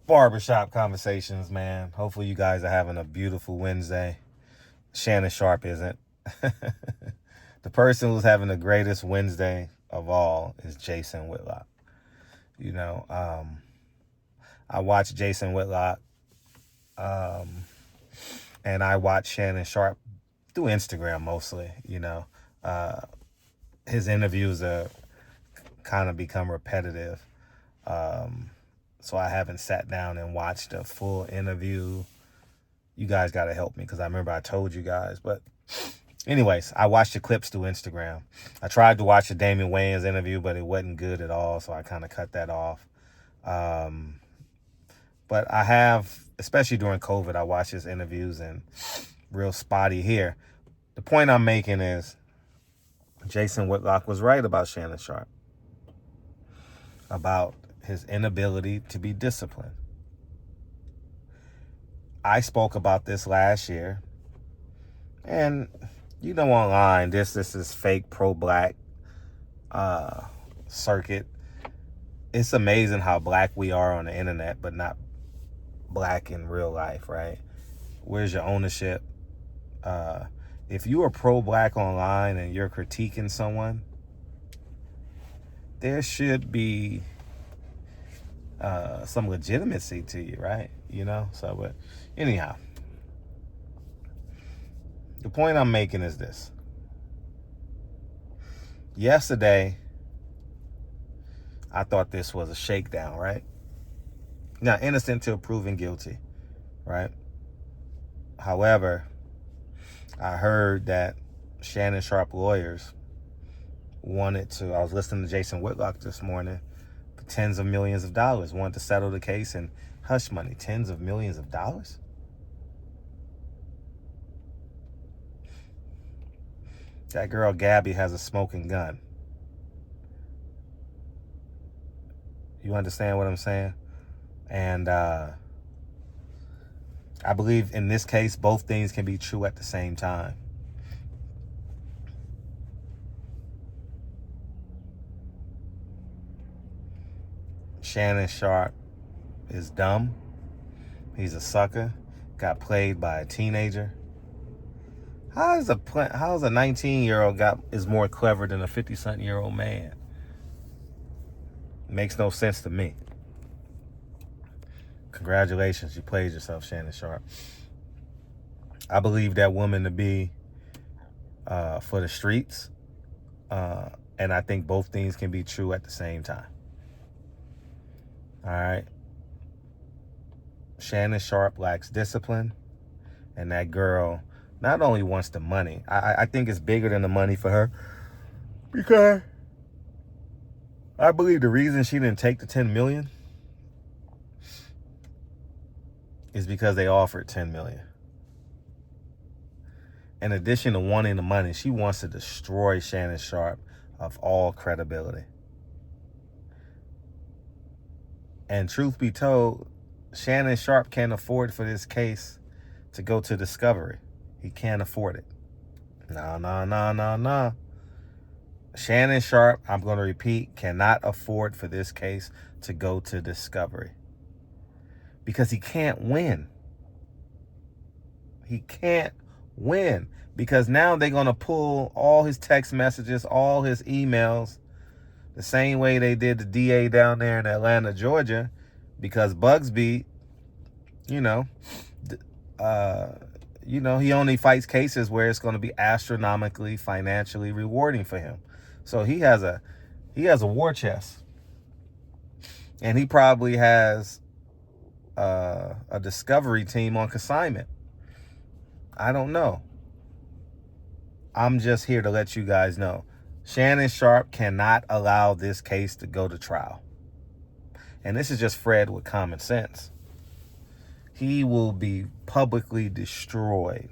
Barbershop conversations, man. Hopefully you guys are having a beautiful Wednesday. Shannon Sharpe isn't. The person who's having the greatest Wednesday of all is Jason Whitlock. You know, I watch Jason Whitlock, and I watch Shannon Sharpe through Instagram mostly. His interviews are kind of become repetitive. So I haven't sat down and watched a full interview. You guys got to help me because I remember I told you guys. But anyways, I watched the clips through Instagram. I tried to watch the Damian Wayans interview, but it wasn't good at all, so I kind of cut that off. But I have, especially during COVID, I watched his interviews and real spotty here. The point I'm making is Jason Whitlock was right about Shannon Sharpe, about his inability to be disciplined. I spoke about this last year, and online, this is fake pro-black circuit. It's amazing how black we are on the internet, but not black in real life, right? Where's your ownership? If you are pro-black online and you're critiquing someone, there should be some legitimacy to you, right? But anyhow, the point I'm making is this. Yesterday, I thought this was a shakedown, right? Now, innocent till proven guilty, right? However, I heard that Shannon Sharpe lawyers wanted to, I was listening to Jason Whitlock this morning, for tens of millions of dollars, wanted to settle the case in hush money, tens of millions of dollars? That girl Gabby has a smoking gun. You understand what I'm saying? And I believe in this case, both things can be true at the same time. Shannon Sharpe is dumb. He's a sucker. Got played by a teenager. How is a 19-year-old is more clever than a 50-something-year-old man? Makes no sense to me. Congratulations, you played yourself, Shannon Sharpe. I believe that woman to be for the streets, and I think both things can be true at the same time. All right. Shannon Sharpe lacks discipline, and that girl not only wants the money. I think it's bigger than the money for her, because I believe the reason she didn't take the $10 million is because they offered $10 million. In addition to wanting the money, she wants to destroy Shannon Sharpe of all credibility. And truth be told, Shannon Sharpe can't afford for this case to go to discovery. He can't afford it. No. Shannon Sharpe, I'm going to repeat, cannot afford for this case to go to discovery. Because he can't win. He can't win. Because now they're going to pull all his text messages, all his emails, the same way they did the DA down there in Atlanta, Georgia, because Bugsby, he only fights cases where it's going to be astronomically financially rewarding for him. So he has a war chest, and he probably has a discovery team on consignment. I don't know. I'm just here to let you guys know. Shannon Sharpe cannot allow this case to go to trial. And this is just Fred with common sense. He will be publicly destroyed.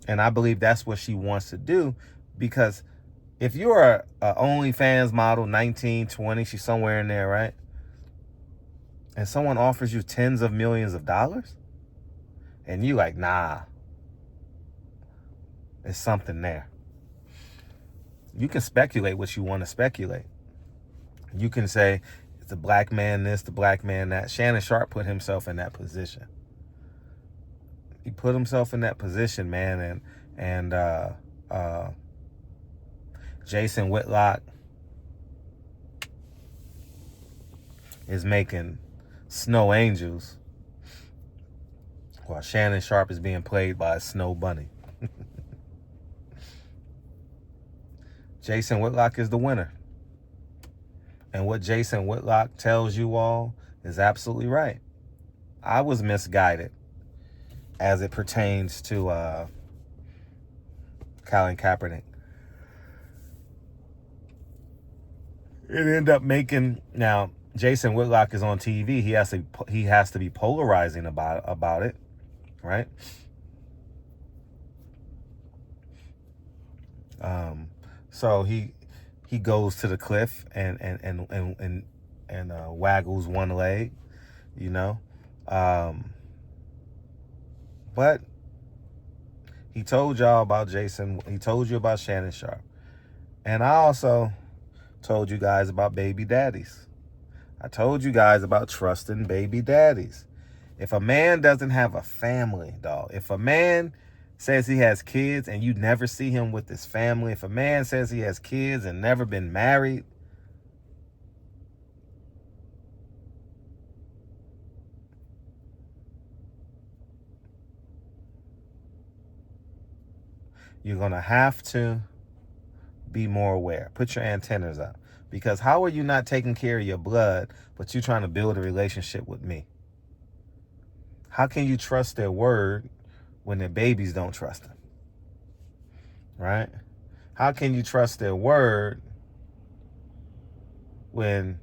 And I believe that's what she wants to do, because if you're a OnlyFans model, 19, 20, she's somewhere in there, right? And someone offers you tens of millions of dollars, and you like, nah, there's something there. You can speculate what you want to speculate. You can say the black man this, the black man that. Shannon Sharpe put himself in that position. He put himself in that position, man, and Jason Whitlock is making snow angels while Shannon Sharpe is being played by a snow bunny. Jason Whitlock is the winner. And what Jason Whitlock tells you all is absolutely right. I was misguided as it pertains to Colin Kaepernick. It ended up making, now Jason Whitlock is on TV. He has to be polarizing about it, right? So he goes to the cliff and waggles one leg, you know. But he told y'all about Jason. He told you about Shannon Sharpe. And I also told you guys about baby daddies. I told you guys about trusting baby daddies. If a man doesn't have a family, dog, if a man says he has kids and you never see him with his family, if a man says he has kids and never been married, you're going to have to be more aware. Put your antennas up. Because how are you not taking care of your blood, but you're trying to build a relationship with me? How can you trust their word when their babies don't trust them? Right? How can you trust their word when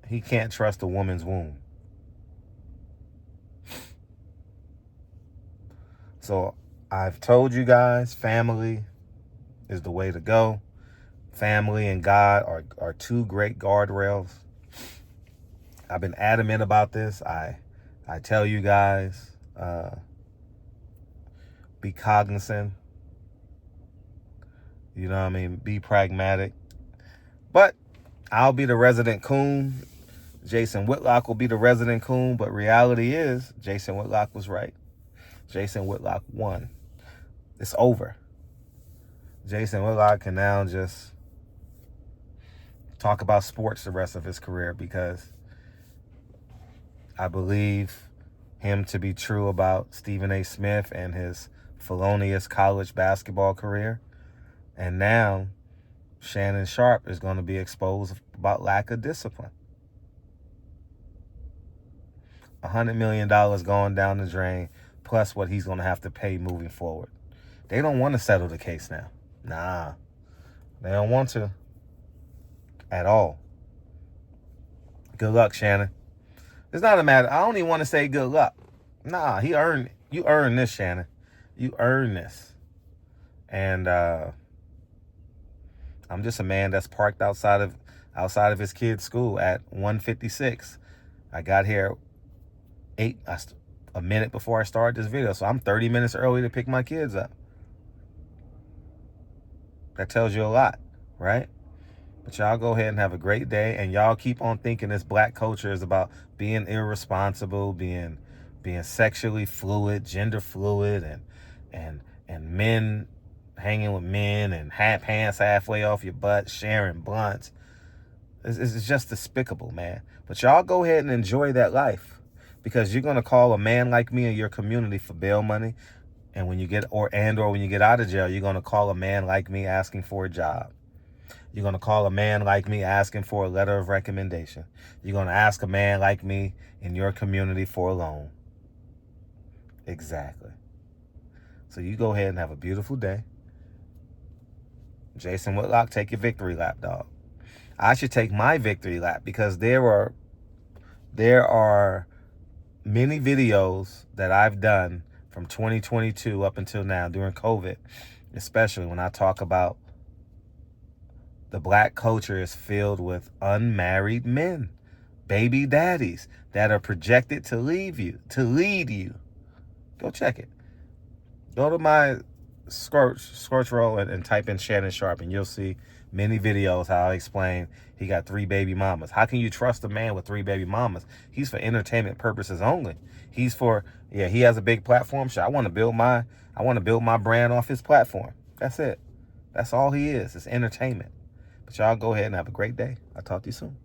he can't trust a woman's womb? So I've told you guys, family is the way to go. Family and God are two great guardrails. I've been adamant about this. I tell you guys, be cognizant. You know what I mean? Be pragmatic. But I'll be the resident coon. Jason Whitlock will be the resident coon. But reality is, Jason Whitlock was right. Jason Whitlock won. It's over. Jason Whitlock can now just talk about sports the rest of his career, because I believe him to be true about Stephen A. Smith and his felonious college basketball career. And now Shannon Sharpe is going to be exposed about lack of discipline. $100 million going down the drain, plus what he's going to have to pay moving forward. They don't want to settle the case now. Nah, they don't want to at all. Good luck, Shannon. It's not a matter. I don't even want to say good luck. Nah, you earned this, Shannon. You earned this. And I'm just a man that's parked outside of his kid's school at 1:56. I got here a minute before I started this video, so I'm 30 minutes early to pick my kids up. That tells you a lot, right? But y'all go ahead and have a great day, and y'all keep on thinking this black culture is about being irresponsible, being sexually fluid, gender fluid, and men hanging with men and pants halfway off your butt, sharing blunts. It's just despicable, man. But y'all go ahead and enjoy that life, because you're gonna call a man like me in your community for bail money, and when you get or when you get out of jail, you're gonna call a man like me asking for a job. You're going to call a man like me asking for a letter of recommendation. You're going to ask a man like me in your community for a loan. Exactly. So you go ahead and have a beautiful day. Jason Whitlock, take your victory lap, dog. I should take my victory lap, because there are many videos that I've done from 2022 up until now during COVID, especially when I talk about the black culture is filled with unmarried men, baby daddies that are projected to lead you. Go check it. Go to my Scorch roll and type in Shannon Sharpe, and you'll see many videos how I explain he got 3 baby mamas. How can you trust a man with 3 baby mamas? He's for entertainment purposes only. He's for, yeah, he has a big platform. Sure, I want to build my brand off his platform. That's it. That's all he is. It's entertainment. But y'all go ahead and have a great day. I'll talk to you soon.